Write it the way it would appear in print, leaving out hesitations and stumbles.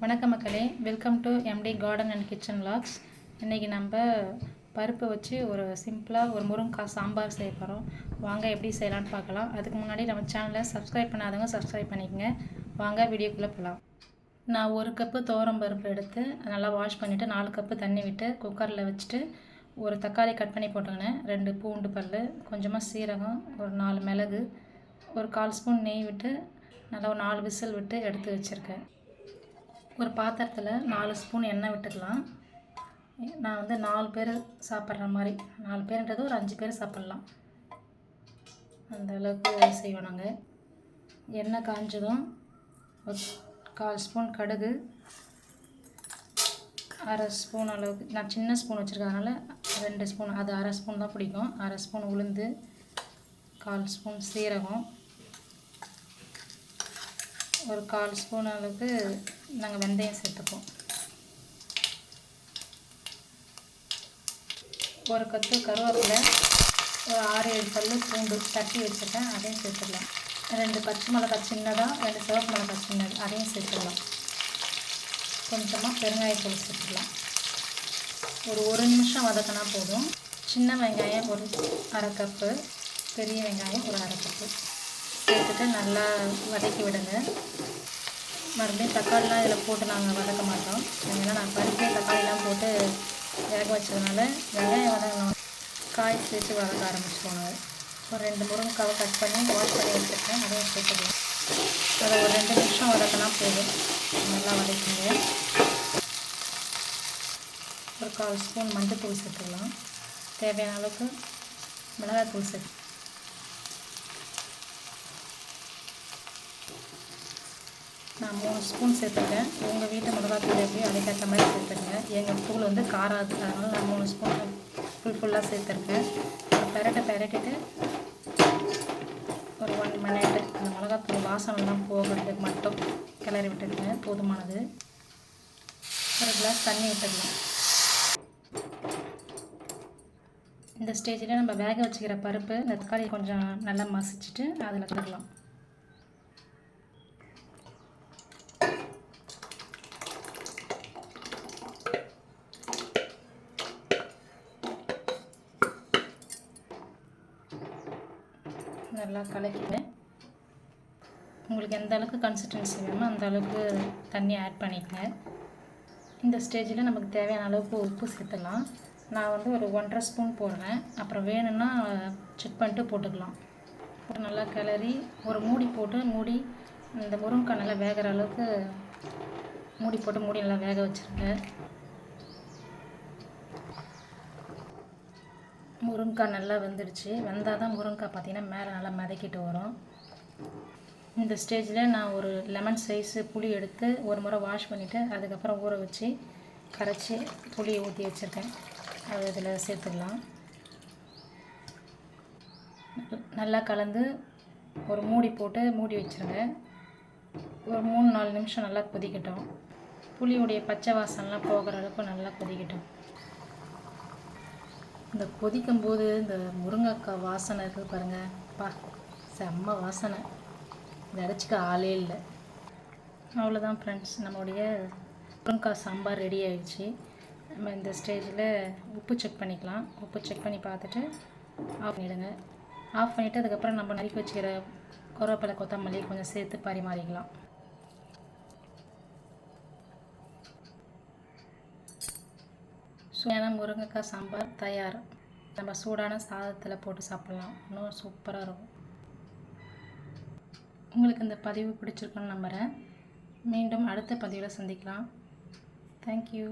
வணக்கம் மக்களே, welcome to MT garden and kitchen vlogs. இன்றைக்கி நம்ம பருப்பு வச்சு ஒரு சிம்பிளாக ஒரு முருங்கைக்காய் சாம்பார் செய்ய போகிறோம். வாங்க எப்படி செய்யலான்னு பார்க்கலாம். அதுக்கு முன்னாடி நம்ம சேனலை சப்ஸ்கிரைப் பண்ணாதவங்க சப்ஸ்கிரைப் பண்ணிக்கோங்க. வாங்க வீடியோக்குள்ளே போகலாம். நான் 1 கப்பு துவரம் பருப்பு எடுத்து நல்லா வாஷ் பண்ணிவிட்டு 4 கப்பு தண்ணி விட்டு குக்கரில் வச்சுட்டு ஒரு தக்காளி கட் பண்ணி போட்டுக்கினேன், 2 பூண்டு பல், கொஞ்சமாக சீரகம், ஒரு 4 மிளகு, ஒரு 1/4 ஸ்பூன் நெய் விட்டு நல்லா ஒரு 4 விசில் விட்டு எடுத்து வச்சுருக்கேன். ஒரு பாத்திரத்தில் 4 ஸ்பூன் எண்ணெய் விட்டுக்கலாம். நான் வந்து 4 பேர் சாப்பிட்ற மாதிரி, 4 பேருன்றது ஒரு 5 பேர் சாப்பிட்லாம், அந்த அளவுக்கு செய்வோம் நாங்கள். எண்ணெய் காஞ்சதும் ஒரு 1/4 ஸ்பூன் கடுகு, 1/2 ஸ்பூன் அளவுக்கு, நான் சின்ன ஸ்பூன் வச்சுருக்கறதுனால 2 ஸ்பூன், அது 1/2 ஸ்பூன் தான் பிடிக்கும், 1/2 ஸ்பூன் உளுந்து, 1/4 ஸ்பூன் சீரகம், ஒரு 1/4 ஸ்பூன் அளவுக்கு நாங்கள் வெந்தயம் சேர்த்துப்போம். ஒரு கத்து கருவேப்பிலை, ஒரு 6-7 பல் பூண்டு தட்டி வச்சுருக்கேன், அதையும் சேர்த்துடலாம். 2 பச்சை மிளகாய் சின்னதாக, 2 சிவப்பு மிளகாய் சின்னது, அதையும் சேர்த்துடலாம். கொஞ்சமாக பெருங்காயத்தூள் சேர்த்துடலாம். ஒரு 1 நிமிஷம் வதக்கினா போதும். சின்ன வெங்காயம் ஒரு 1/2 கப்பு, பெரிய வெங்காயம் ஒரு 1/2 கப்பு சேர்த்துட்டு நல்லா வதக்கி விடுங்க. மறுபடியும் தக்காளிலாம் இதில் போட்டு நாங்கள் வதக்க மாட்டோம், ஏன்னா நான் பருப்பே தக்காளிலாம் போட்டு வேக வச்சதுனால வெங்காயம் வதங்கணும், காய் சேர்த்து வதக்க ஆரம்பிச்சிடுவாங்க. ஒரு 2 முருங்கைக்காவை கட் பண்ணி வாஷ் பண்ணி வச்சுருக்கேன், அதையும் சேர்த்துக்கலாம். அதை ஒரு 2 நிமிஷம் வதக்கினா போதும். நல்லா வதக்கிங்க. ஒரு 1/4 ஸ்பூன் மஞ்சள்தூள் சேர்த்துக்கலாம். தேவையான அளவுக்கு மிளகாய்த்தூள் சேர்த்து, நான் 3 ஸ்பூன் சேர்த்துருக்கேன். உங்கள் வீட்டு மிளகாத்தூள் எப்படியும் அதுக்கேற்ற மாதிரி சேர்த்துருங்க. எங்கள் தூள் வந்து காராது, அதனால் நான் 3 ஸ்பூன் ஃபுல்லாக சேர்த்துருக்கேன். ஒரு பெரட்டிட்டு ஒரு 1 மினிட் அந்த மிளகாத்தூள் வாசனைலாம் போகிறதுக்கு மட்டும் கிளறி விட்டுருக்கேன், போதுமானது. ஒரு கிளாஸ் தண்ணி விட்டுடலாம். இந்த ஸ்டேஜில் நம்ம வேக வச்சுக்கிற பருப்பு, இந்த தக்காளி கொஞ்சம் நல்லா மசிச்சுட்டு அதில் கலக்கலாம். நல்லா கலக்கிடுவேன். உங்களுக்கு எந்த அளவுக்கு கன்சிஸ்டன்சி வேணுமோ அந்த அளவுக்கு தண்ணி ஆட் பண்ணிக்கங்க. இந்த ஸ்டேஜில் நமக்கு தேவையான அளவுக்கு உப்பு சேர்த்துக்கலாம். நான் வந்து ஒரு 1.5 ஸ்பூன் போடுறேன், அப்புறம் வேணும்னா செக் பண்ணிட்டு போட்டுக்கலாம். நல்லா கிளறி ஒரு மூடி போட்டு மூடி இந்த முருங்கைக்காய் நல்லா வேகிற அளவுக்கு மூடி நல்லா வேக வச்சுருங்க. முருங்கைக்காய் நல்லா வெந்துடுச்சு. வெந்தால் தான் முருங்கைக்காய் பார்த்திங்கன்னா மேலே நல்லா மிதக்கிட்டு வரும். இந்த ஸ்டேஜில் நான் ஒரு லெமன் சைஸு புளி எடுத்து ஒரு முறை வாஷ் பண்ணிவிட்டு அதுக்கப்புறம் ஊற வச்சு கரைச்சி புளியை ஊற்றி வச்சுருக்கேன், அது இதில் சேர்த்துக்கலாம். நல்லா கலந்து ஒரு மூடி போட்டு மூடி வச்சுருங்க. ஒரு 3-4 நிமிஷம் நல்லா கொதிக்கட்டும். புளியுடைய பச்சை வாசனைலாம் போகிற அளவுக்கு நல்லா கொதிக்கட்டும். இந்த கொதிக்கும்போது இந்த முருங்கைக்காய் வாசனை இருக்குது பாருங்கள், செம்ம வாசனை, இதை அரைச்சிக்க ஆளே இல்லை. அவ்வளோதான் ஃப்ரெண்ட்ஸ், நம்மளுடைய முருங்கைக்காய் சாம்பார் ரெடி ஆகிடுச்சு. நம்ம இந்த ஸ்டேஜில் உப்பு செக் பண்ணிக்கலாம். உப்பு செக் பண்ணி பார்த்துட்டு ஆஃப் பண்ணிவிடுங்க. ஆஃப் பண்ணிவிட்டு அதுக்கப்புறம் நம்ம நறுக்கி வச்சுக்கிற கருவேப்பிலை, கொத்தமல்லி கொஞ்சம் சேர்த்து பரிமாறிக்கலாம். சுவையான முருங்கைக்காய் சாம்பார் தயார். நம்ம சூடான சாதத்தில் போட்டு சாப்பிட்லாம், இன்னும் சூப்பராக இருக்கும். உங்களுக்கு இந்த பதிவு பிடிச்சிருக்குன்னு நம்புகிறேன். மீண்டும் அடுத்த பதிவில் சந்திக்கலாம். தேங்க்யூ.